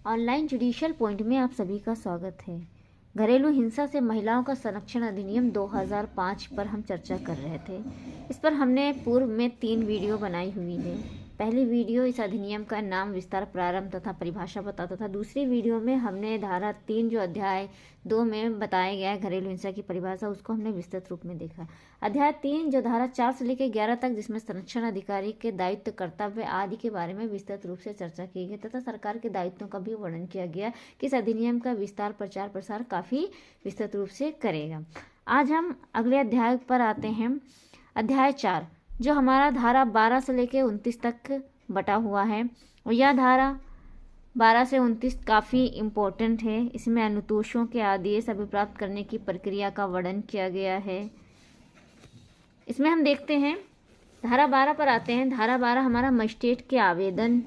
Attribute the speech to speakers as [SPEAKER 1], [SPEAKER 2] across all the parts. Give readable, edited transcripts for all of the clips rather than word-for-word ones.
[SPEAKER 1] Online judicial point में आप सभी का स्वागत है। घरेलू हिंसा से महिलाओं का संरक्षण अधिनियम 2005 पर हम चर्चा कर रहे थे। इस पर हमने पूर्व में 3 वीडियो बनाई हुई है। पहली वीडियो इस अधिनियम का नाम, विस्तार, प्रारंभ तथा परिभाषा बताता था। दूसरी वीडियो में हमने धारा 3 जो अध्याय 2 में बताया गया है घरेलू हिंसा की परिभाषा, उसको हमने विस्तृत रूप में देखा। अध्याय 3 जो धारा 4 से लेकर 11 तक, जिसमें संरक्षण अधिकारी के दायित्व, कर्तव्य आदि के बारे में विस्तृत रूप से चर्चा की गई तथा सरकार के दायित्वों का भी वर्णन किया गया कि इस अधिनियम का विस्तार, प्रचार, प्रसार काफी विस्तृत रूप से करेगा। आज हम अगले अध्याय पर आते हैं। अध्याय 4 जो हमारा धारा 12 से लेकर 29 तक बटा हुआ है, और यह धारा 12 से 29 काफ़ी इम्पोर्टेंट है। इसमें अनुतोषों के आदेश अभिप्राप्त करने की प्रक्रिया का वर्णन किया गया है। इसमें हम देखते हैं, धारा 12 पर आते हैं। धारा 12 हमारा मजिस्ट्रेट के आवेदन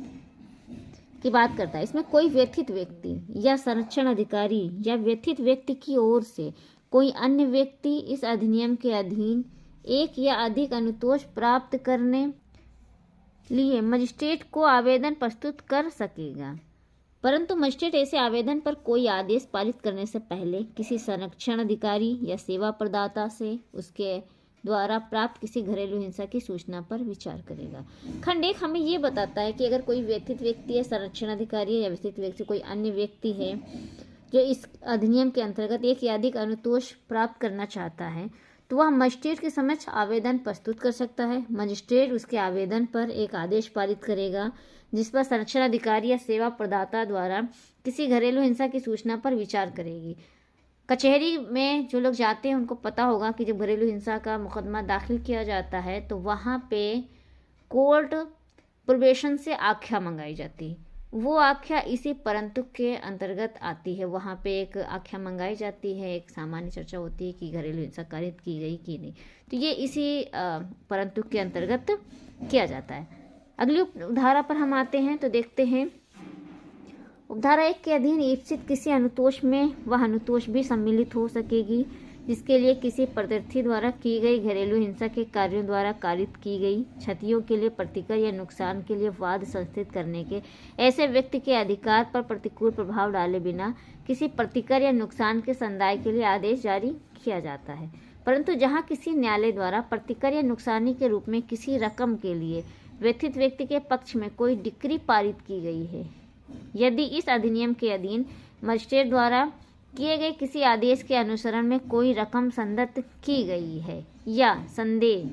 [SPEAKER 1] की बात करता है। इसमें कोई व्यथित व्यक्ति या संरक्षण अधिकारी या व्यथित व्यक्ति की ओर से कोई अन्य व्यक्ति इस अधिनियम के अधीन एक या अधिक अनुतोष प्राप्त करने लिए मजिस्ट्रेट को आवेदन प्रस्तुत कर सकेगा, परंतु मजिस्ट्रेट ऐसे आवेदन पर कोई आदेश पारित करने से पहले किसी संरक्षण अधिकारी या सेवा प्रदाता से उसके द्वारा प्राप्त किसी घरेलू हिंसा की सूचना पर विचार करेगा। खंड 1 हमें ये बताता है कि अगर कोई व्यथित व्यक्ति है, संरक्षण अधिकारी है या व्यथित व्यक्ति कोई अन्य व्यक्ति है जो इस अधिनियम के अंतर्गत एक या अधिक अनुतोष प्राप्त करना चाहता है, तो वह मजिस्ट्रेट के समक्ष आवेदन प्रस्तुत कर सकता है। मजिस्ट्रेट उसके आवेदन पर एक आदेश पारित करेगा जिस पर संरक्षण अधिकारी या सेवा प्रदाता द्वारा किसी घरेलू हिंसा की सूचना पर विचार करेगी। कचहरी में जो लोग जाते हैं उनको पता होगा कि जब घरेलू हिंसा का मुकदमा दाखिल किया जाता है तो वहाँ पे कोर्ट प्रोबेशन से आख्या मंगाई जाती है। वो आख्या इसी परंतु के अंतर्गत आती है। वहाँ पे एक आख्या मंगाई जाती है, एक सामान्य चर्चा होती है कि घरेलू हिंसा कारित की गई कि नहीं, तो ये इसी परंतु के अंतर्गत किया जाता है। अगली उपधारा पर हम आते हैं तो देखते हैं, उपधारा 1 के अधीन ईप्सित किसी अनुतोष में वह अनुतोष भी सम्मिलित हो सकेगी जिसके लिए किसी प्रत्यर्थी द्वारा की गई घरेलू हिंसा के कार्यों द्वारा कारित की गई क्षतियों के लिए प्रतिकर या नुकसान के लिए वाद संस्थित करने के ऐसे व्यक्ति के अधिकार पर प्रतिकूल प्रभाव डाले बिना किसी प्रतिकर या नुकसान के संदाय के लिए आदेश जारी किया जाता है। परंतु जहाँ किसी न्यायालय द्वारा प्रतिकर या नुकसानी के रूप में किसी रकम के लिए व्यथित व्यक्ति के पक्ष में कोई डिक्री पारित की गई है, यदि इस अधिनियम के अधीन मजिस्ट्रेट द्वारा किए गए किसी आदेश के अनुसरण में कोई रकम संदत्त की गई है या संदेह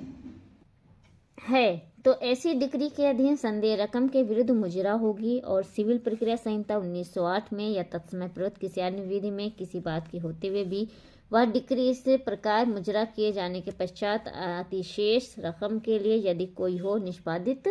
[SPEAKER 1] है, तो ऐसी डिक्री के अधीन संदेह रकम के विरुद्ध मुजरा होगी और सिविल प्रक्रिया संहिता 1908 में या तत्समय प्रवृत्त किसी अन्य विधि में किसी बात के होते हुए भी वह डिक्री इस प्रकार मुजरा किए जाने के पश्चात अतिशेष रकम के लिए यदि कोई हो निष्पादित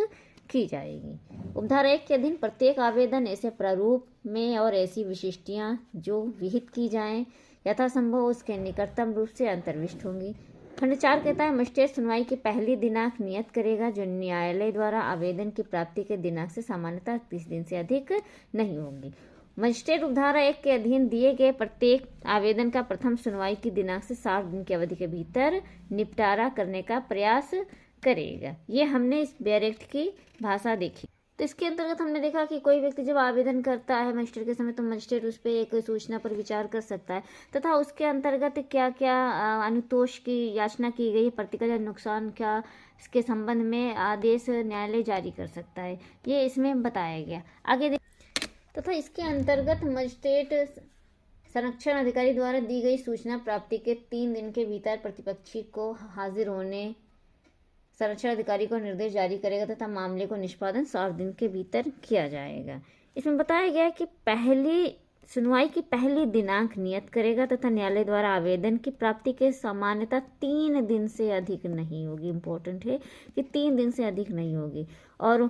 [SPEAKER 1] की जाएगी। उपधारा 1 के अधीन प्रत्येक आवेदन ऐसे प्रारूप में और ऐसी विशिष्टियां जो विहित की जाएं यथासंभव उसके निकटतम रूप से अंतर्विष्ट होंगी। खंड 4 कहता है, मजिस्ट्रेट सुनवाई की पहली दिनांक नियत करेगा जो न्यायालय द्वारा आवेदन की प्राप्ति के दिनांक से सामान्यतः 30 दिन से अधिक नहीं होंगी। मजिस्ट्रेट उपधारा 1 के अधीन दिए गए प्रत्येक आवेदन का प्रथम सुनवाई की दिनांक से 60 दिन की अवधि के भीतर निपटारा करने का प्रयास करेगा। ये हमने इस बैरेक्ट की भाषा देखी। तो इसके अंतर्गत हमने देखा कि कोई व्यक्ति जब आवेदन करता है मजिस्ट्रेट के समय, तो मजिस्ट्रेट उस पर एक सूचना पर विचार कर सकता है तथा उसके अंतर्गत क्या क्या अनुतोष की याचना की गई, प्रतिकर या नुकसान क्या इसके संबंध में आदेश न्यायालय जारी कर सकता है, ये इसमें बताया गया। आगे तथा इसके अंतर्गत मजिस्ट्रेट संरक्षण अधिकारी द्वारा दी गई सूचना प्राप्ति के 3 दिन के भीतर प्रतिपक्षी को हाजिर होने संरक्षण अधिकारी को निर्देश जारी करेगा तथा मामले को निष्पादन 60 दिन के भीतर किया जाएगा। इसमें बताया गया है कि पहली सुनवाई की पहली दिनांक नियत करेगा तथा न्यायालय द्वारा आवेदन की प्राप्ति के सामान्यतः 3 दिन से अधिक नहीं होगी। इम्पोर्टेंट है कि 3 दिन से अधिक नहीं होगी और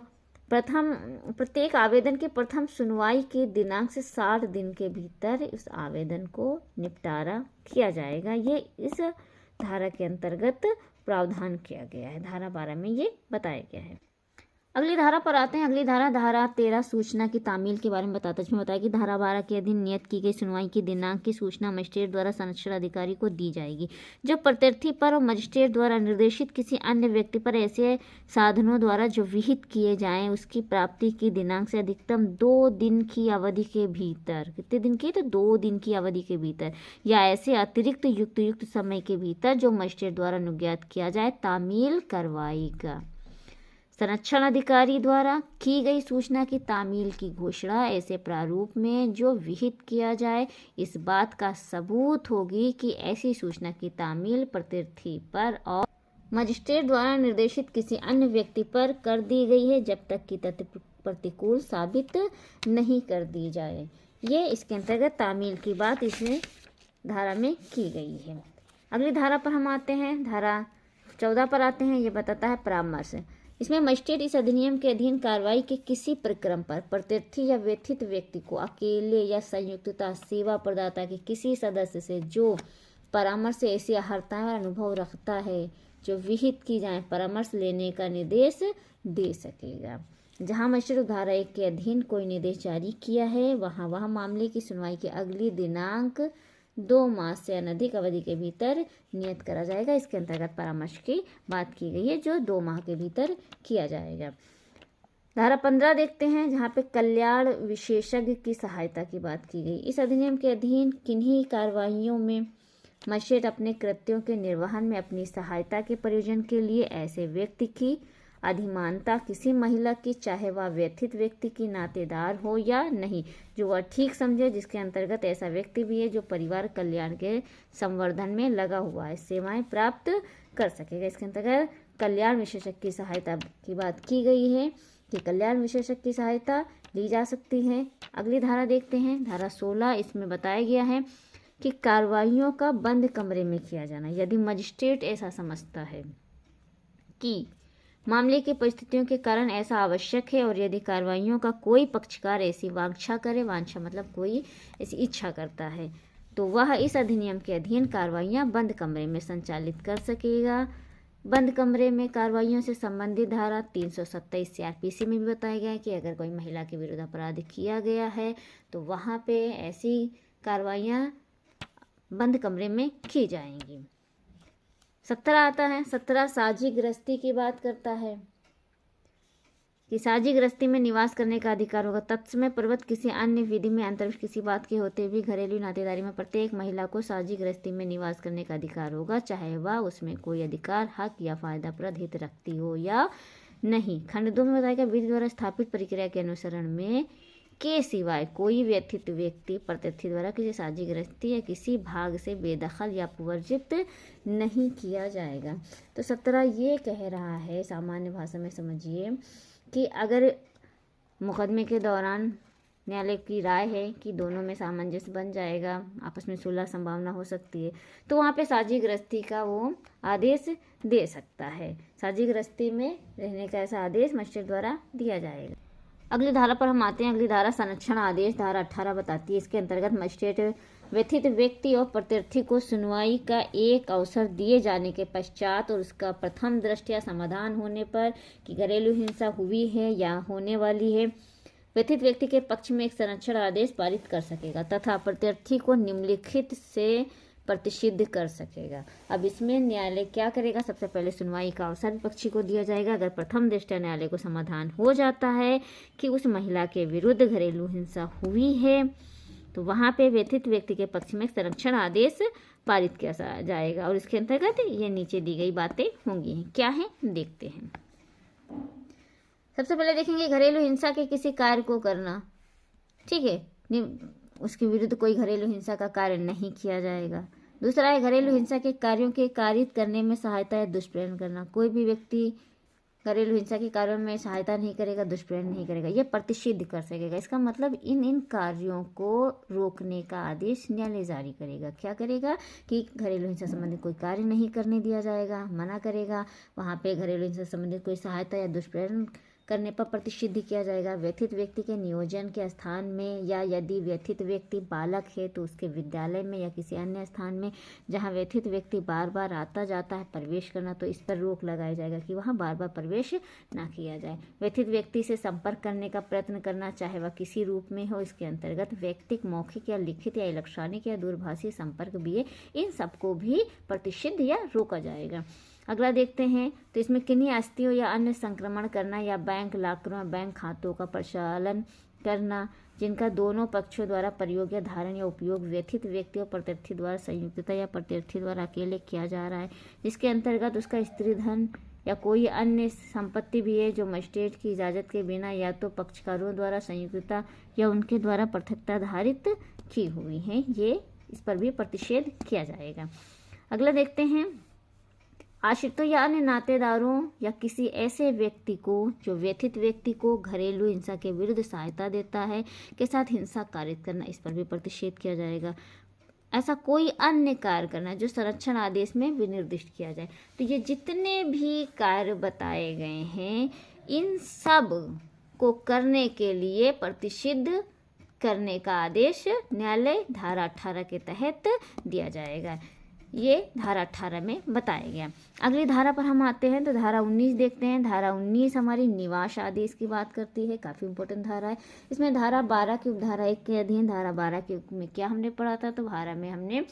[SPEAKER 1] प्रत्येक आवेदन की प्रथम सुनवाई की दिनांक से 60 दिन के भीतर उस आवेदन को निपटारा किया जाएगा। ये इस धारा के अंतर्गत प्रावधान किया गया है। धारा 12 में ये बताया गया है। अगली धारा पर आते हैं। अगली धारा धारा 13 सूचना की तामील के बारे में बताता है। इसमें बताया कि धारा 12 के अधीन नियत की गई सुनवाई की दिनांक की सूचना मजिस्ट्रेट द्वारा संरक्षण अधिकारी को दी जाएगी। जो प्रत्यर्थी पर और मजिस्ट्रेट द्वारा निर्देशित किसी अन्य व्यक्ति पर ऐसे साधनों द्वारा जो विहित किए जाएं उसकी प्राप्ति की दिनांक से अधिकतम 2 दिन की अवधि के भीतर, कितने दिन की, तो 2 दिन की अवधि के भीतर या ऐसे अतिरिक्त युक्त समय के भीतर जो मजिस्ट्रेट द्वारा अनुज्ञात किया जाए तामील करवाएगा। संरक्षण अधिकारी द्वारा की गई सूचना की तामील की घोषणा ऐसे प्रारूप में जो विहित किया जाए इस बात का सबूत होगी कि ऐसी सूचना की तामील प्रत्यर्थी पर और मजिस्ट्रेट द्वारा निर्देशित किसी अन्य व्यक्ति पर कर दी गई है जब तक कि तथ्य प्रतिकूल साबित नहीं कर दी जाए। ये इसके अंतर्गत तामील की बात इसमें धारा में की गई है। अगली धारा पर हम आते हैं। धारा 14 पर आते हैं। ये बताता है परामर्श। इसमें मजिस्ट्रेट इस अधिनियम के अधीन कार्रवाई के किसी प्रक्रम पर प्रत्यर्थी या व्यथित व्यक्ति को अकेले या संयुक्तता सेवा प्रदाता के किसी सदस्य से जो परामर्श से ऐसी अर्हता और अनुभव रखता है जो विहित की जाए परामर्श लेने का निर्देश दे सकेगा। जहां मजिस्ट्रेट धारा 1 के अधीन कोई निर्देश जारी किया है वह मामले की सुनवाई की अगली दिनांक 2 मास से अनधिक अवधि के भीतर नियत करा जाएगा। इसके अंतर्गत परामर्श की बात की गई है जो 2 माह के भीतर किया जाएगा। धारा 15 देखते हैं जहाँ पे कल्याण विशेषज्ञ की सहायता की बात की गई। इस अधिनियम के अधीन किन्हीं कार्रवाइयों में मजिस्ट्रेट अपने कृत्यों के निर्वहन में अपनी सहायता के प्रयोजन के लिए ऐसे व्यक्ति की अधिमानता किसी महिला की, चाहे वह व्यथित व्यक्ति की नातेदार हो या नहीं, जो वह ठीक समझे, जिसके अंतर्गत ऐसा व्यक्ति भी है जो परिवार कल्याण के संवर्धन में लगा हुआ है, सेवाएं प्राप्त कर सकेगा। इसके अंतर्गत कल्याण विशेषज्ञ की सहायता की बात की गई है कि कल्याण विशेषज्ञ की सहायता ली जा सकती है। अगली धारा देखते हैं। धारा 16, इसमें बताया गया है कि कार्रवाइयों का बंद कमरे में किया जाना यदि मजिस्ट्रेट ऐसा समझता है कि मामले की परिस्थितियों के कारण ऐसा आवश्यक है और यदि कार्रवाइयों का कोई पक्षकार ऐसी वांछा करे, वांछा मतलब कोई ऐसी इच्छा करता है, तो वह इस अधिनियम के अधीन कार्रवाइयां बंद कमरे में संचालित कर सकेगा। बंद कमरे में कार्रवाइयों से संबंधित धारा 327 CRPC में भी बताया गया है कि अगर कोई महिला के विरुद्ध अपराध किया गया है तो वहाँ पे ऐसी कार्रवाइयाँ बंद कमरे में की जाएंगी। 17 आता है। 17 साझी गृहस्थी की बात करता है कि साझी गृहस्थी में निवास करने का अधिकार होगा। तत्समय पर्वत किसी अन्य विधि में अंतर्विष किसी बात के होते हुए घरेलू नातेदारी में प्रत्येक महिला को साझी गृहस्थी में निवास करने का अधिकार होगा, चाहे वह उसमें कोई अधिकार, हक या फायदाप्रद हित रखती हो या नहीं। खंड 2 में बताया विधि द्वारा स्थापित प्रक्रिया के अनुसरण में के सिवाय कोई व्यथित व्यक्ति प्रत्यर्थी द्वारा किसी साझी गृहस्थी या किसी भाग से बेदखल या वर्जित नहीं किया जाएगा। तो 17 ये कह रहा है, सामान्य भाषा में समझिए, कि अगर मुकदमे के दौरान न्यायालय की राय है कि दोनों में सामंजस्य बन जाएगा, आपस में सुलह संभावना हो सकती है, तो वहाँ पे साझी गृहस्थी का वो आदेश दे सकता है। साझी गृहस्थी में रहने का ऐसा आदेश मजिस्ट्रेट द्वारा दिया जाएगा। अगली धारा पर हम आते हैं। अगली धारा संरक्षण आदेश धारा 18 बताती है। इसके अंतर्गत मजिस्ट्रेट व्यथित व्यक्ति और प्रत्यर्थी को सुनवाई का एक अवसर दिए जाने के पश्चात और उसका प्रथम दृष्टया समाधान होने पर कि घरेलू हिंसा हुई है या होने वाली है, व्यथित व्यक्ति के पक्ष में एक संरक्षण आदेश पारित कर सकेगा तथा प्रत्यर्थी को निम्नलिखित से प्रतिषिद्ध कर सकेगा। अब इसमें न्यायालय क्या करेगा? सबसे पहले सुनवाई का अवसर विपक्षी को दिया जाएगा। अगर प्रथम दृष्टया न्यायालय को समाधान हो जाता है कि उस महिला के विरुद्ध घरेलू हिंसा हुई है तो वहाँ पे व्यथित व्यक्ति के पक्ष में संरक्षण आदेश पारित किया जाएगा और इसके अंतर्गत ये नीचे दी गई बातें होंगी। क्या है देखते हैं। सबसे पहले देखेंगे घरेलू हिंसा के किसी कार्य को करना, ठीक है, उसके विरुद्ध कोई घरेलू हिंसा का कार्य नहीं किया जाएगा। दूसरा है घरेलू हिंसा के कार्यों के कारित करने में सहायता या दुष्प्रेरण करना। कोई भी व्यक्ति घरेलू हिंसा के कार्यों में सहायता नहीं करेगा, दुष्प्रेरण नहीं करेगा, ये प्रतिषिद्ध कर सकेगा। इसका मतलब इन कार्यों को रोकने का आदेश न्यायालय जारी करेगा। क्या करेगा कि घरेलू हिंसा संबंधित कोई कार्य नहीं करने दिया जाएगा, मना करेगा। वहाँ पे घरेलू हिंसा संबंधित कोई सहायता या दुष्प्रेरण करने पर प्रतिषिद्ध किया जाएगा। व्यथित व्यक्ति के नियोजन के स्थान में, या यदि व्यथित व्यक्ति बालक है तो उसके विद्यालय में या किसी अन्य स्थान में जहाँ व्यथित व्यक्ति बार बार आता जाता है प्रवेश करना, तो इस पर रोक लगाया जाएगा कि वहाँ बार बार प्रवेश ना किया जाए। व्यथित व्यक्ति से संपर्क करने का प्रयत्न करना, चाहे वह किसी रूप में हो, इसके अंतर्गत व्यक्तिक, मौखिक या लिखित या इलेक्ट्रॉनिक या दूरभाषी संपर्क भी है, इन सबको भी प्रतिषिद्ध या रोका जाएगा। अगला देखते हैं तो इसमें किन्हीं अस्थियों या अन्य संक्रमण करना या बैंक लॉकरों, बैंक खातों का प्रचालन करना जिनका दोनों पक्षों द्वारा प्रयोग या धारण या उपयोग व्यथित व्यक्ति और प्रत्यर्थी द्वारा संयुक्तता या प्रत्यर्थी द्वारा अकेले किया जा रहा है, जिसके अंतर्गत उसका स्त्री धन या कोई अन्य संपत्ति भी है जो मजिस्ट्रेट की इजाज़त के बिना या तो पक्षकारों द्वारा संयुक्तता या उनके द्वारा पृथकता धारित की हुई है, ये इस पर भी प्रतिषेध किया जाएगा। अगला देखते हैं आश्रितों या अन्य नातेदारों या किसी ऐसे व्यक्ति को जो व्यथित व्यक्ति को घरेलू हिंसा के विरुद्ध सहायता देता है के साथ हिंसा कारित करना, इस पर भी प्रतिषेध किया जाएगा। ऐसा कोई अन्य कार्य करना जो संरक्षण आदेश में विनिर्दिष्ट किया जाए। तो ये जितने भी कार्य बताए गए हैं इन सब को करने के लिए प्रतिषिद्ध करने का आदेश न्यायालय धारा 18 के तहत दिया जाएगा। ये धारा 18 में बताया गया। अगली धारा पर हम आते हैं तो धारा 19 देखते हैं। धारा 19 हमारी निवास आदेश की बात करती है, काफ़ी इंपॉर्टेंट धारा है। इसमें धारा 12 की उपधारा 1 के अधीन धारा 12 के में क्या हमने पढ़ा था, तो धारा में हमने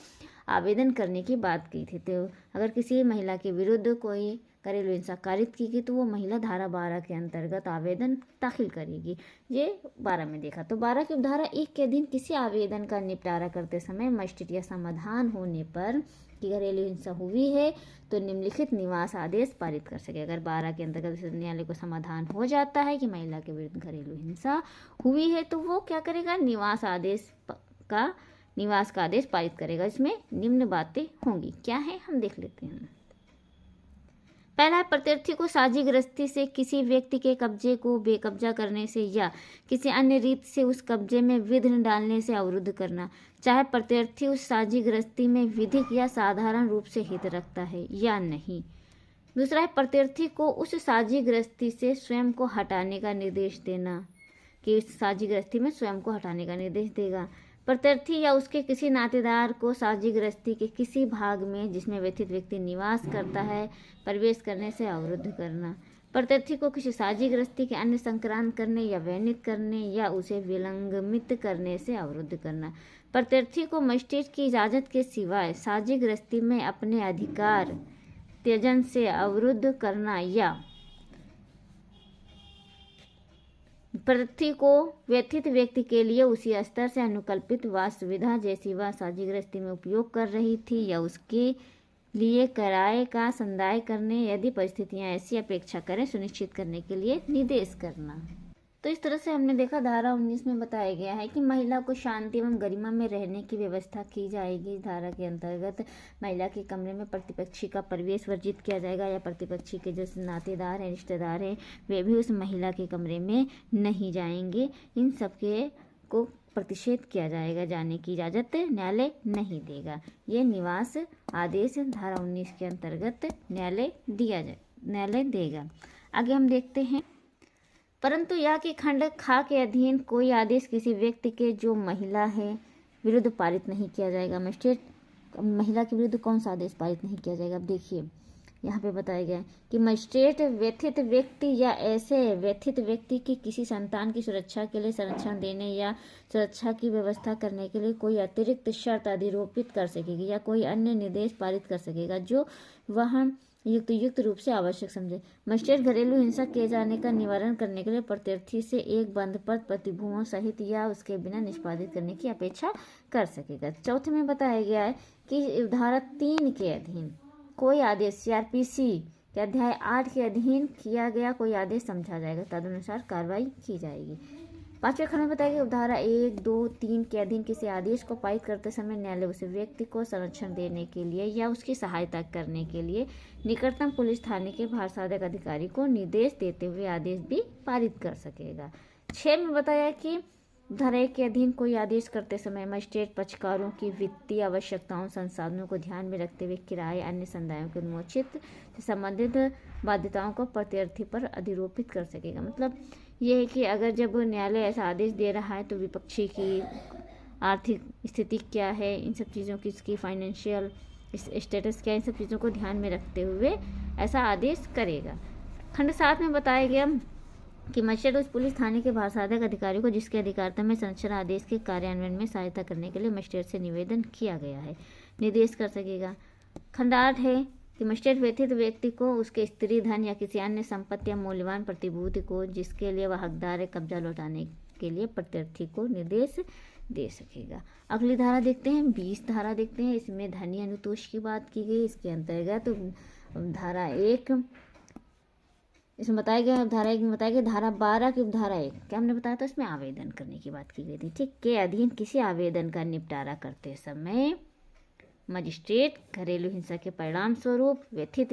[SPEAKER 1] आवेदन करने की बात की थी। तो अगर किसी महिला के विरुद्ध कोई घरेलू हिंसा कारित की गई तो वो महिला धारा 12 के अंतर्गत आवेदन दाखिल करेगी। ये 12 में देखा। तो 12 की उपधारा 1 के अधीन किसी आवेदन का निपटारा करते समय मजिस्ट्रेट या समाधान होने पर कि घरेलू हिंसा हुई है तो निम्नलिखित निवास आदेश पारित कर सके। अगर 12 के अंतर्गत न्यायालय को समाधान हो जाता है कि महिला के विरुद्ध घरेलू हिंसा हुई है तो वो क्या करेगा, निवास का आदेश पारित करेगा। इसमें निम्न बातें होंगी, क्या है हम देख लेते हैं। पहला है, प्रत्यर्थी को साझीग्रस्ती से किसी व्यक्ति के कब्जे को बेकब्जा करने से या किसी अन्य रीत से उस कब्जे में विघ्न डालने से अवरुद्ध करना, चाहे प्रत्यर्थी उस साझीग्रस्ती में विधिक या साधारण रूप से हित रखता है या नहीं। दूसरा है, प्रत्यर्थी को उस साझीग्रस्ती से स्वयं को हटाने का निर्देश देना, कि उस साझीग्रस्ती में स्वयं को हटाने का निर्देश देगा। प्रत्यर्थी या उसके किसी नातेदार को साझीग्रस्ती के किसी भाग में जिसमें व्यथित व्यक्ति निवास करता है प्रवेश करने से अवरुद्ध करना। प्रत्यर्थी को किसी साझीग्रस्ती के अन्य संक्रांत करने या वैनित करने या उसे विलंघमित करने से अवरुद्ध करना। प्रत्यर्थी को मजिस्ट्रेट की इजाज़त के सिवाय साझीग्रस्ती में अपने अधिकार त्यजन से अवरुद्ध करना या प्रत्यर्थी को व्यथित व्यक्ति के लिए उसी स्तर से अनुकल्पित वास सुविधा जैसी वह साझीग्रस्ती में उपयोग कर रही थी या उसके लिए किराए का संदाय करने यदि परिस्थितियां ऐसी अपेक्षा करें सुनिश्चित करने के लिए निर्देश करना। तो इस तरह से हमने देखा धारा 19 में बताया गया है कि महिला को शांति एवं गरिमा में रहने की व्यवस्था की जाएगी। धारा के अंतर्गत महिला के कमरे में प्रतिपक्षी का प्रवेश वर्जित किया जाएगा या प्रतिपक्षी के जो नातेदार हैं, रिश्तेदार हैं, वे भी उस महिला के कमरे में नहीं जाएंगे। इन सब के को प्रतिषेध किया जाएगा, जाने की इजाज़त न्यायालय नहीं देगा। ये निवास आदेश धारा 19 के अंतर्गत न्यायालय देगा। आगे हम देखते हैं, परंतु यह कि खंड खा के अधीन कोई आदेश किसी व्यक्ति के जो महिला है विरुद्ध पारित नहीं किया जाएगा। मजिस्ट्रेट महिला के विरुद्ध कौन सा आदेश पारित नहीं किया जाएगा। अब देखिए यहाँ पे बताया गया है कि मजिस्ट्रेट व्यथित व्यक्ति या ऐसे व्यथित व्यक्ति की किसी संतान की सुरक्षा के लिए संरक्षण देने या सुरक्षा की व्यवस्था करने के लिए कोई अतिरिक्त शर्त अधिरोपित कर सकेगी या कोई अन्य निर्देश पारित कर सकेगा जो वह युक्त रूप से आवश्यक समझे। मजिस्ट्रेट घरेलू हिंसा किए जाने का निवारण करने के लिए प्रत्यर्थी से एक बंद पर प्रतिभूओं सहित या उसके बिना निष्पादित करने की अपेक्षा कर सकेगा। चौथे में बताया गया है कि धारा 3 के अधीन कोई आदेश सीआरपीसी के अध्याय 8 के अधीन किया गया कोई आदेश समझा जाएगा, तदनुसार कार्रवाई की जाएगी। 5वें खंड में बताया गया धारा 1, 2, 3 के अधीन किसी आदेश को पारित करते समय न्यायालय उस व्यक्ति को संरक्षण देने के लिए या उसकी सहायता करने के लिए निकटतम पुलिस थाने के भारसाधक अधिकारी को निर्देश देते हुए आदेश भी पारित कर सकेगा। 6 में बताया कि धारा 1 के अधीन कोई आदेश करते समय मजिस्ट्रेट पक्षकारों की वित्तीय आवश्यकताओं संसाधनों को ध्यान में रखते हुए किराए अन्य संदायों के उन्मोचित से संबंधित बाध्यताओं को प्रत्यर्थी पर अधिरोपित कर सकेगा। मतलब ये है कि अगर जब न्यायालय ऐसा आदेश दे रहा है तो विपक्षी की आर्थिक स्थिति क्या है, इन सब चीज़ों की, इसकी फाइनेंशियल स्टेटस क्या है, इन सब चीज़ों को ध्यान में रखते हुए ऐसा आदेश करेगा। खंड 7 में बताया गया कि मजिस्ट्रेट उस पुलिस थाने के भारसाधक अधिकारी को जिसके अधिकारिता में संरक्षण आदेश के कार्यान्वयन में सहायता करने के लिए मजिस्ट्रेट से निवेदन किया गया है, निर्देश कर सकेगा। खंड 8 है कि मजिस्ट्रेट व्यथित व्यक्ति को उसके स्त्री धन या किसी अन्य संपत्ति या मूल्यवान प्रतिभूति को जिसके लिए वह हकदार है कब्जा लौटाने के लिए प्रत्यर्थी को निर्देश दे सकेगा। अगली धारा देखते हैं, 20 धारा देखते हैं। इसमें धनी अनुतोष की बात की गई। इसके अंतर्गत धारा 1 इसमें बताया गया, धारा 1 में बताया गया, धारा 12 की धारा 1 क्या हमने बताया था, इसमें आवेदन करने की बात की गई थी। ठीक, के अधीन किसी आवेदन का निपटारा करते समय मजिस्ट्रेट घरेलू हिंसा के परिणाम स्वरूप व्यथित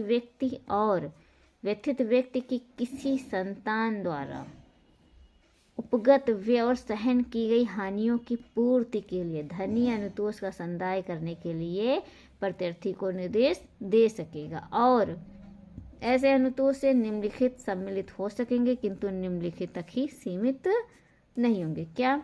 [SPEAKER 1] व्यक्ति की किसी संतान द्वारा उपगत व्यय और सहन की गई हानियों की पूर्ति के लिए धनी अनुतोष का संदाय करने के लिए प्रत्यर्थी को निर्देश दे सकेगा। और ऐसे अनुतोष से निम्नलिखित सम्मिलित हो सकेंगे, किंतु निम्नलिखित तक ही सीमित नहीं होंगे। क्या?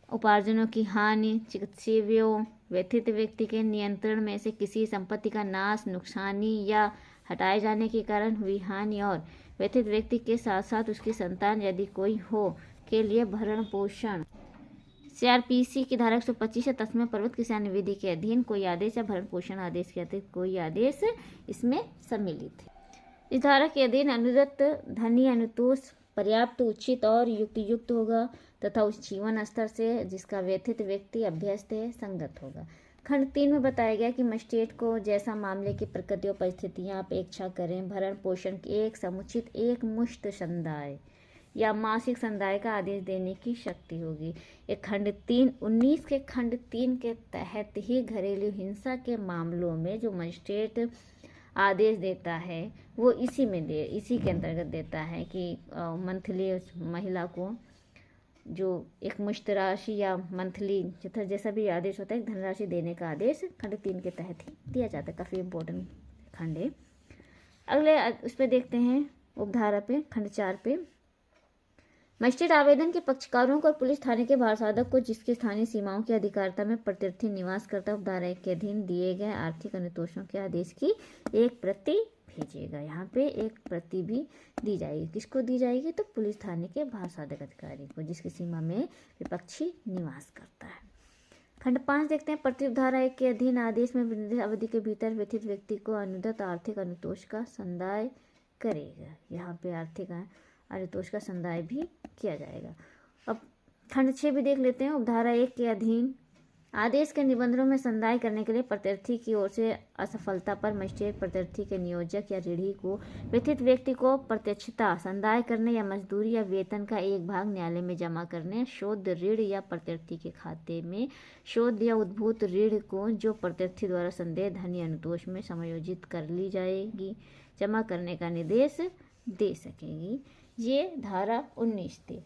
[SPEAKER 1] उपार्जनों की हानि, चिकित्सीय व्ययों, व्यथित व्यक्ति के नियंत्रण में से किसी संपत्ति का नाश, नुकसानी या हटाए जाने के कारण हुई हानि, और व्यथित व्यक्ति के साथ साथ उसकी संतान यदि कोई हो के लिए भरण पोषण। CRPC की धारा 125 है, तस्मै पर्वत किसी अन्य विधि के अधीन कोई आदेश या भरण पोषण आदेश के अतिरिक्त कोई आदेश इसमें सम्मिलित है। इस धारा के अधीन अनुदत्त धनी अनुतोष पर्याप्त, उचित और युक्त होगा तथा उस जीवन स्तर से जिसका व्यथित व्यक्ति अभ्यस्त है संगत होगा। खंड 3 में बताया गया कि मजिस्ट्रेट को जैसा मामले की प्रकृति और परिस्थितियां अपेक्षा करें भरण पोषण की एक समुचित एक मुश्त संदाय या मासिक संदाय का आदेश देने की शक्ति होगी। एक खंड 19 के खंड 3 के तहत ही घरेलू हिंसा के मामलों में जो मजिस्ट्रेट आदेश देता है वो इसी के अंतर्गत देता है कि मंथली महिला को जो एक मुश्त राशि या मंथली जैसा भी आदेश होता है धनराशि देने का आदेश खंड 3 के तहत ही दिया जाता है। काफ़ी इम्पोर्टेंट खंड है। अगले उस पर देखते हैं उपधारा पे, खंड 4 पे। मजिस्ट्रेट आवेदन के पक्षकारों को और पुलिस थाने के भारसाधक को जिसके स्थानीय सीमाओं की अधिकारिता में प्रत्यर्थी निवास करता उपधारा 1 के अधीन दिए गए आर्थिक अनुतोषों के आदेश की एक प्रति भेजेगा। यहाँ पे एक प्रति भी दी जाएगी। किसको दी जाएगी? तो पुलिस थाने के भारसाधक अधिकारी को जिसकी सीमा में विपक्षी निवास करता है। खंड 5 देखते हैं। प्रति उपधारा 1 के अधीन आदेश में निर्दिष्ट अवधि के भीतर व्यथित व्यक्ति को अनुदत्त आर्थिक अनुतोष का संदाय करेगा। यहाँ पे आर्थिक अनुतोष का संदाय भी किया जाएगा। अब खंड 6 भी देख लेते हैं। उपधारा 1 के अधीन आदेश के निबंधों में संदाय करने के लिए प्रत्यर्थी की ओर से असफलता पर मजिस्ट्रेट प्रत्यर्थी के नियोजक या ऋणी को व्यथित व्यक्ति को प्रत्यक्षता संदाय करने या मजदूरी या वेतन का एक भाग न्यायालय में जमा करने, शोध ऋण या प्रत्यर्थी के खाते में शोध या उद्भूत ऋण को जो प्रत्यर्थी द्वारा संदेह धनी अनुतोष में समायोजित कर ली जाएगी जमा करने का निर्देश दे सकेगी। ये धारा 19 थी।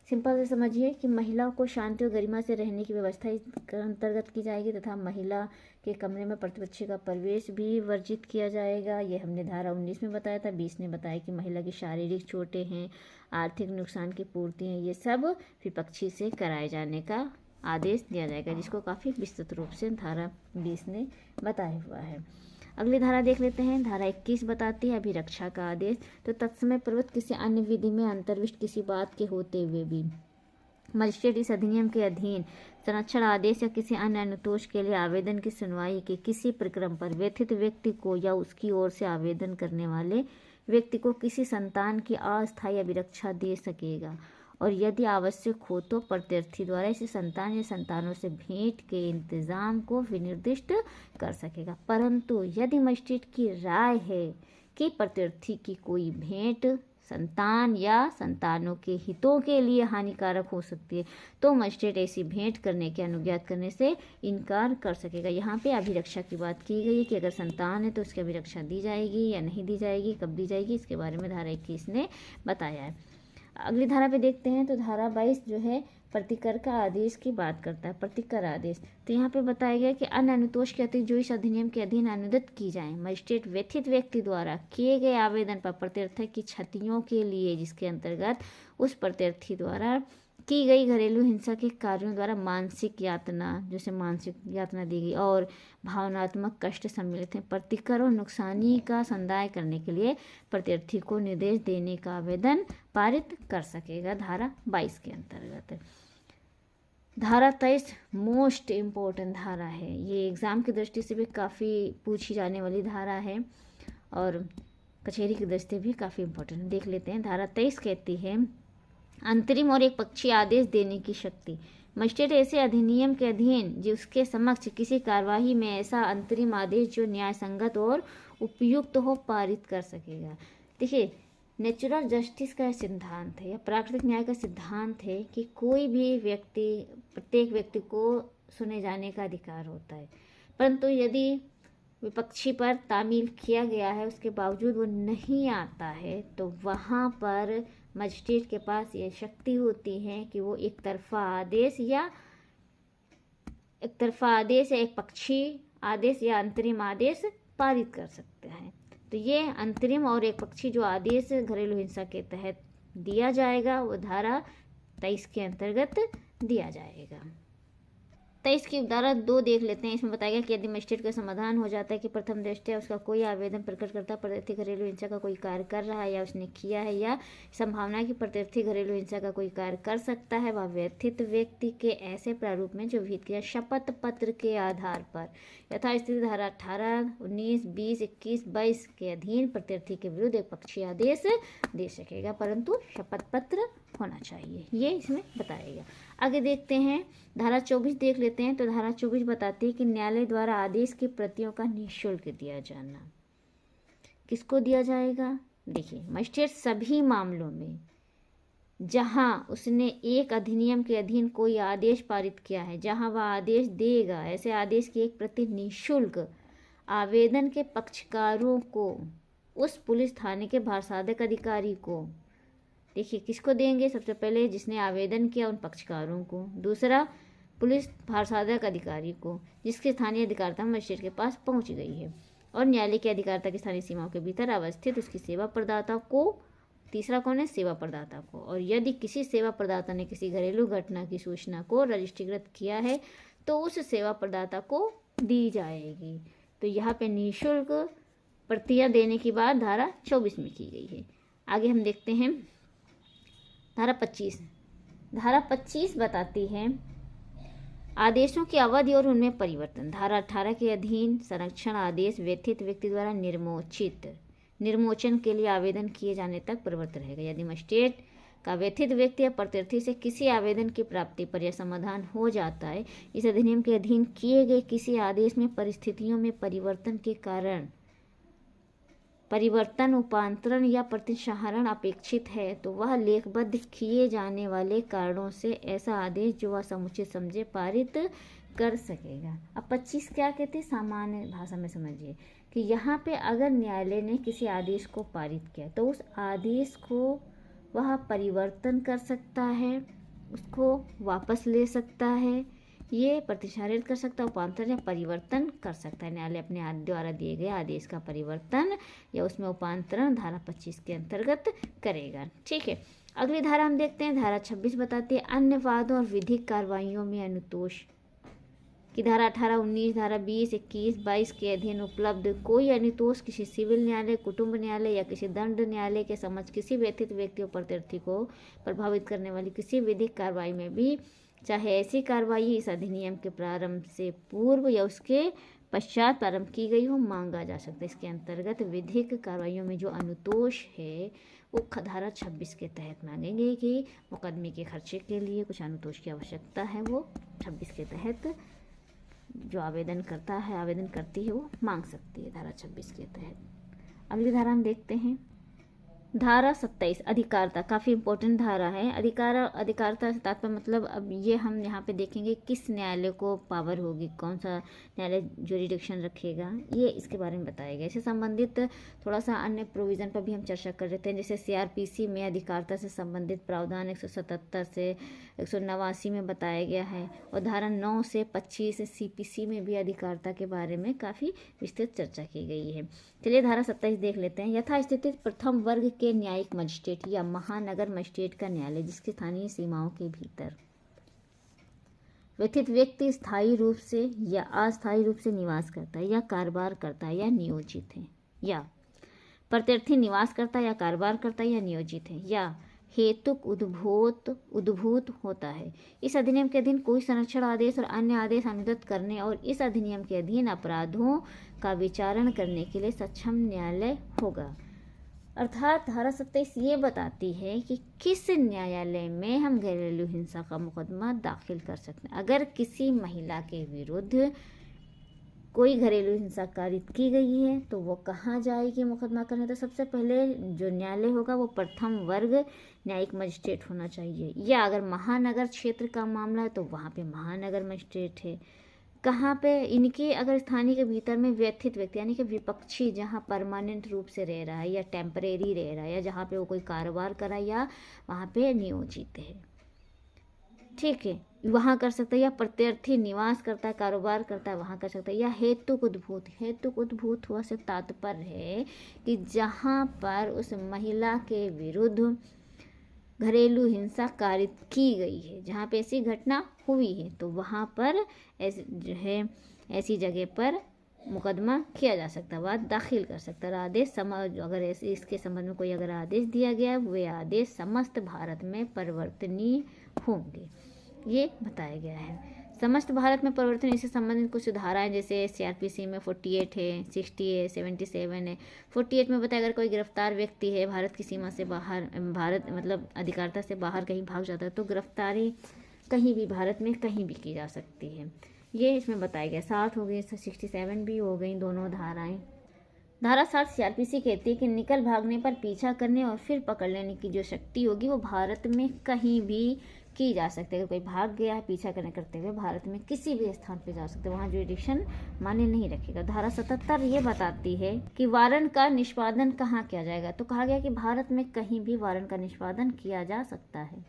[SPEAKER 1] सिंपल से समझिए कि महिलाओं को शांति और गरिमा से रहने की व्यवस्था इस अंतर्गत की जाएगी तथा महिला के कमरे में प्रतिपक्षी का प्रवेश भी वर्जित किया जाएगा। ये हमने धारा 19 में बताया था। 20 ने बताया कि महिला की शारीरिक चोटें हैं, आर्थिक नुकसान की पूर्ति हैं, ये सब विपक्षी से कराए जाने का आदेश दिया जाएगा, जिसको काफ़ी विस्तृत रूप से धारा 20 ने बताया हुआ है। अगली धारा देख लेते हैं। धारा 21 बताती है अभिरक्षा का आदेश। तो तत्समय पूर्वक किसी अन्य विधि में अंतर्विष्ट किसी बात के होते हुए भी मजिस्ट्रेट इस अधिनियम के अधीन संरक्षण आदेश या किसी अन्य अनुतोष के लिए आवेदन की सुनवाई के किसी प्रक्रम पर व्यथित व्यक्ति को या उसकी ओर से आवेदन करने वाले व्यक्ति को किसी संतान की अस्थायी अभिरक्षा दे सकेगा और यदि आवश्यक हो तो प्रत्यर्थी द्वारा इसे संतान या संतानों से भेंट के इंतजाम को विनिर्दिष्ट कर सकेगा। परंतु यदि मजिस्ट्रेट की राय है कि प्रत्यर्थी की कोई भेंट संतान या संतानों के हितों के लिए हानिकारक हो सकती है तो मजिस्ट्रेट ऐसी भेंट करने के अनुज्ञात करने से इनकार कर सकेगा। यहाँ पे अभिरक्षा की बात की गई है कि अगर संतान है तो उसकी अभिरक्षा दी जाएगी या नहीं दी जाएगी, कब दी जाएगी, इसके बारे में धारा 21 ने बताया है। अगली धारा पे देखते हैं। तो धारा 22 जो है प्रतिकर का आदेश की बात करता है, प्रतिकर आदेश। तो यहाँ पे बताया गया कि अन्य अनुतोष के अतिरिक्त जो इस अधिनियम के अधीन अनुदित की जाए, मजिस्ट्रेट व्यथित व्यक्ति द्वारा किए गए आवेदन पर प्रत्यर्थ की क्षतियों के लिए, जिसके अंतर्गत उस प्रत्यर्थी द्वारा की गई घरेलू हिंसा के कार्यों द्वारा मानसिक यातना, जैसे मानसिक यातना दी गई और भावनात्मक कष्ट सम्मिलित हैं, प्रतिकर और नुकसानी का संदाय करने के लिए प्रत्यर्थी को निर्देश देने का आवेदन पारित कर सकेगा, धारा 22 के अंतर्गत। धारा 23 मोस्ट इम्पोर्टेंट धारा है, ये एग्ज़ाम की दृष्टि से भी काफ़ी पूछी जाने वाली धारा है और कचहरी की दृष्टि से भी काफ़ी इम्पोर्टेंट। देख लेते हैं। धारा 23 कहती है अंतरिम और एक पक्षी आदेश देने की शक्ति। मजिस्ट्रेट ऐसे अधिनियम के अधीन जिसके समक्ष किसी कार्यवाही में ऐसा अंतरिम आदेश जो न्याय संगत और उपयुक्त हो पारित कर सकेगा। देखिए, नेचुरल जस्टिस का सिद्धांत है या प्राकृतिक न्याय का सिद्धांत है कि कोई भी व्यक्ति, प्रत्येक व्यक्ति को सुने जाने का अधिकार होता है, परंतु यदि विपक्षी पर तामील किया गया है उसके बावजूद वो नहीं आता है तो वहाँ पर मजिस्ट्रेट के पास ये शक्ति होती है कि वो एक तरफा आदेश या एक पक्षी आदेश या अंतरिम आदेश पारित कर सकते हैं। तो ये अंतरिम और एक पक्षी जो आदेश घरेलू हिंसा के तहत दिया जाएगा वो धारा 23 के अंतर्गत दिया जाएगा। 23 की धारा 2 देख लेते हैं। इसमें बताया गया कि यदि मजिस्ट्रेट का समाधान हो जाता है कि प्रथम दृष्टया उसका कोई आवेदन प्रकट करता प्रत्यर्थी घरेलू हिंसा का कोई कार्य कर रहा है या उसने किया है या संभावना है कि प्रत्यर्थी घरेलू हिंसा का कोई कार्य कर सकता है, वह व्यथित व्यक्ति के ऐसे प्रारूप में जो विहित किया शपथ पत्र के आधार पर यथास्थिति धारा 18, 19, 20, 21, 22 के अधीन प्रत्यर्थी के विरुद्ध एक पक्षीय आदेश दे सकेगा, परंतु शपथ पत्र होना चाहिए, ये इसमें बताएगा। आगे देखते हैं, धारा 24 देख लेते हैं। तो धारा 24 बताती है कि न्यायालय द्वारा आदेश की प्रतियों का निःशुल्क दिया जाना। किसको दिया जाएगा? देखिए, मजिस्ट्रेट सभी मामलों में जहां उसने एक अधिनियम के अधीन कोई आदेश पारित किया है, जहां वह आदेश देगा, ऐसे आदेश की एक प्रति निःशुल्क आवेदन के पक्षकारों को, उस पुलिस थाने के भारसाधक अधिकारी को, देखिए किसको देंगे? सबसे पहले जिसने आवेदन किया उन पक्षकारों को, दूसरा पुलिस भारसाधक अधिकारी को जिसकी स्थानीय अधिकारिता मजिस्ट्रेट के पास पहुंच गई है, और न्यायालय की अधिकारिता की स्थानीय सीमाओं के भीतर अवस्थित उसकी सेवा प्रदाता को, तीसरा कौन है? सेवा प्रदाता को। और यदि किसी सेवा प्रदाता ने किसी घरेलू घटना की सूचना को रजिस्ट्रीकृत किया है तो उस सेवा प्रदाता को दी जाएगी। तो यहाँ पे निःशुल्क प्रतियां देने की बात धारा 24 में की गई है। आगे हम देखते हैं धारा 25। धारा 25 बताती है आदेशों की अवधि और उनमें परिवर्तन। धारा 18 के अधीन संरक्षण आदेश व्यथित व्यक्ति द्वारा निर्मोचन के लिए आवेदन किए जाने तक प्रवृत्त रहेगा। यदि मजिस्ट्रेट का व्यथित व्यक्ति या प्रत्यर्थी से किसी आवेदन की प्राप्ति पर यह समाधान हो जाता है, इस अधिनियम के अधीन किए गए किसी आदेश में परिस्थितियों में परिवर्तन के कारण परिवर्तन, उपांतरण या प्रतिसंहरण अपेक्षित है, तो वह लेखबद्ध किए जाने वाले कारणों से ऐसा आदेश जो वह समुचित समझे पारित कर सकेगा। अब 25 क्या कहते हैं? सामान्य भाषा में समझिए कि यहाँ पे अगर न्यायालय ने किसी आदेश को पारित किया तो उस आदेश को वह परिवर्तन कर सकता है, उसको वापस ले सकता है, ये प्रतिसारित कर सकता है, उपांतरण या परिवर्तन कर सकता है। न्यायालय अपने द्वारा दिए गए आदेश का परिवर्तन या उसमें उपांतरण धारा 25 के अंतर्गत करेगा। ठीक है, अगली धारा हम देखते हैं। धारा 26 बताती है अन्य वादों और विधिक कार्रवाइयों में अनुतोष की धारा 18, 19, धारा 20, 21, 22 के अधीन उपलब्ध कोई अनुतोष किसी सिविल न्यायालय, कुटुंब न्यायालय या किसी दंड न्यायालय के समक्ष किसी व्यथित व्यक्ति और प्रत्यर्थी को प्रभावित करने वाली किसी विधिक कार्रवाई में भी, चाहे ऐसी कार्रवाई इस अधिनियम के प्रारंभ से पूर्व या उसके पश्चात प्रारंभ की गई हो, मांगा जा सकता है। इसके अंतर्गत विधिक कार्रवाइयों में जो अनुतोष है वो धारा 26 के तहत मांगेंगे कि मुकदमे के खर्चे के लिए कुछ अनुतोष की आवश्यकता है, वो 26 के तहत जो आवेदन करता है, आवेदन करती है, वो मांग सकती है धारा 26 के तहत। अगली धारा हम देखते हैं धारा 27 अधिकारता, काफ़ी इम्पोर्टेंट धारा है। अधिकारता से तात्पर्य मतलब अब ये हम यहाँ पे देखेंगे किस न्यायालय को पावर होगी, कौन सा न्यायालय ज्यूरिडिक्शन रखेगा, ये इसके बारे में बताया गया। इससे संबंधित थोड़ा सा अन्य प्रोविज़न पर भी हम चर्चा कर लेते हैं। जैसे CRPC में अधिकारता से संबंधित प्रावधान 177 से 189 में बताया गया है, और धारा 9 से 25 CPC में भी अधिकारता के बारे में काफ़ी विस्तृत चर्चा की गई है। चलिए धारा 27 देख लेते हैं। यथास्थिति प्रथम वर्ग के न्यायिक मजिस्ट्रेट या महानगर मजिस्ट्रेट का न्यायालय जिसकी स्थानीय सीमाओं के भीतर व्यथित व्यक्ति स्थायी रूप से या अस्थायी रूप से निवास करता है या कारोबार करता है या नियोजित है, या प्रत्यर्थी निवास करता है या कारोबार करता है या नियोजित है, या हेतुक उद्भूत होता है। इस अधिनियम के अधीन कोई संरक्षण आदेश और अन्य आदेश अनुदत्त करने और इस अधिनियम के अधीन अपराधों का विचारण करने के लिए सक्षम न्यायालय होगा। अर्थात धारा 27 ये बताती है कि किस न्यायालय में हम घरेलू हिंसा का मुकदमा दाखिल कर सकते हैं। अगर किसी महिला के विरुद्ध कोई घरेलू हिंसा कारित की गई है तो वो कहाँ जाएगी मुकदमा करने? तो सबसे पहले जो न्यायालय होगा वो प्रथम वर्ग न्यायिक मजिस्ट्रेट होना चाहिए, या अगर महानगर क्षेत्र का मामला है तो वहाँ पे महानगर मजिस्ट्रेट है। कहाँ पे? इनके अगर स्थानीय के भीतर में व्यथित व्यक्ति यानी कि विपक्षी जहाँ परमानेंट रूप से रह रहा है या टेम्परेरी रह रहा है या जहाँ पे वो कोई कारोबार कर रहा है या वहाँ पे नियोजित है, ठीक है, वहाँ कर सकता है। या प्रत्यर्थी निवास करता है, कारोबार करता है, वहाँ कर सकता है। या हेतुक उद्भूत हुआ से तात्पर्य है कि जहाँ पर उस महिला के विरुद्ध घरेलू हिंसा कारित की गई है, जहाँ पे ऐसी घटना हुई है, तो वहाँ पर ऐसी जगह पर मुकदमा किया जा सकता है, बात दाखिल कर सकता है। आदेश अगर इसके संबंध में कोई अगर आदेश दिया गया वे आदेश समस्त भारत में परिवर्तनीय होंगे, ये बताया गया है। समस्त भारत में परिवर्तन इससे संबंधित कुछ धाराएं जैसे CRPC में 48 है, 60 है, 77 है। 48 में बताया अगर कोई गिरफ्तार व्यक्ति है भारत की सीमा से बाहर, भारत मतलब अधिकारता से बाहर कहीं भाग जाता है तो गिरफ्तारी कहीं भी भारत में कहीं भी की जा सकती है, ये इसमें बताया गया। 60 हो गई, 67 भी हो गई दोनों धाराएं। धारा 60 CRPC कहती है कि निकल भागने पर पीछा करने और फिर पकड़ लेने की जो शक्ति होगी वो भारत में कहीं भी की जा सकती है। अगर कोई भाग गया है पीछा करते हुए भारत में किसी भी स्थान पे जा सकते हैं, वहाँ ज्यूरिडिक्शन मान्य नहीं रखेगा। धारा 77 ये बताती है कि वारंट का निष्पादन कहाँ किया जाएगा, तो कहा गया कि भारत में कहीं भी वारंट का निष्पादन किया जा सकता है।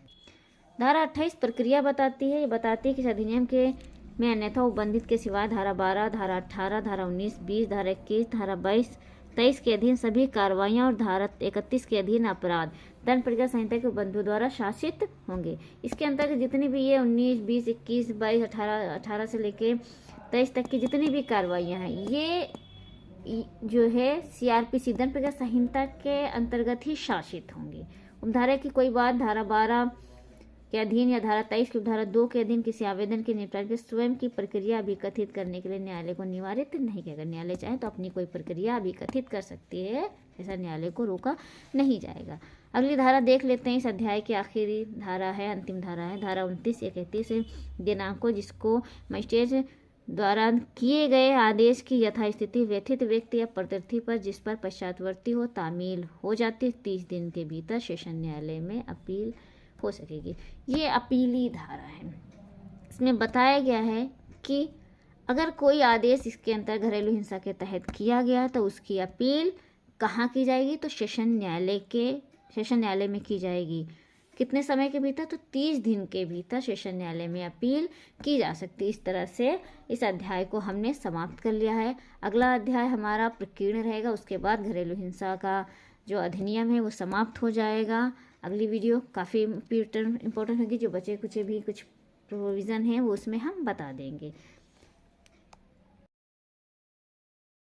[SPEAKER 1] धारा 28 प्रक्रिया बताती है, ये बताती है कि इस अधिनियम के में अन्यथा उपबंधित के सिवाय धारा 12, धारा 18, धारा 19, 20, धारा 21, धारा 22, 23 के अधीन सभी कार्रवाइयाँ और धारा 31 के अधीन अपराध दंड प्रक्रिया संहिता के बंधु द्वारा शासित होंगे। इसके अंतर्गत जितनी भी ये 19, 20, 21, 22, 18 से लेके 23 तक की जितनी भी कार्रवाइयाँ हैं ये जो है CRPC दंड प्रक्रिया संहिता के अंतर्गत ही शासित होंगी। उपधारा की कोई बात धारा 12 के अधीन या धारा 23 की धारा 2 के अधीन किसी आवेदन के निपटान के स्वयं की प्रक्रिया अभिकथित करने के लिए न्यायालय को निवारित नहीं किया। न्यायालय चाहे तो अपनी कोई प्रक्रिया अभिकथित कर सकती है, ऐसा न्यायालय को रोका नहीं जाएगा। अगली धारा देख लेते हैं। इस अध्याय की आखिरी धारा है, अंतिम धारा है, धारा 29। ये कहती है दिनांकों जिसको मजिस्ट्रेट द्वारा किए गए आदेश की यथास्थिति व्यथित व्यक्ति या प्रत्यर्थी पर जिस पर पश्चातवर्ती हो तामील हो जाती 30 दिन के भीतर सेशन न्यायालय में अपील हो सकेगी। ये अपीली धारा है। इसमें बताया गया है कि अगर कोई आदेश इसके अंतर्गत घरेलू हिंसा के तहत किया गया तो उसकी अपील कहाँ की जाएगी, तो सेशन न्यायालय में की जाएगी। कितने समय के भीतर, तो 30 दिन के भीतर सेशन न्यायालय में अपील की जा सकती है। इस तरह से इस अध्याय को हमने समाप्त कर लिया है। अगला अध्याय हमारा प्रकीर्ण रहेगा, उसके बाद घरेलू हिंसा का जो अधिनियम है वो समाप्त हो जाएगा। अगली वीडियो काफ़ी इम्पोर्टेंट होगी, जो बचे कुछ भी कुछ प्रोविज़न है वो उसमें हम बता देंगे।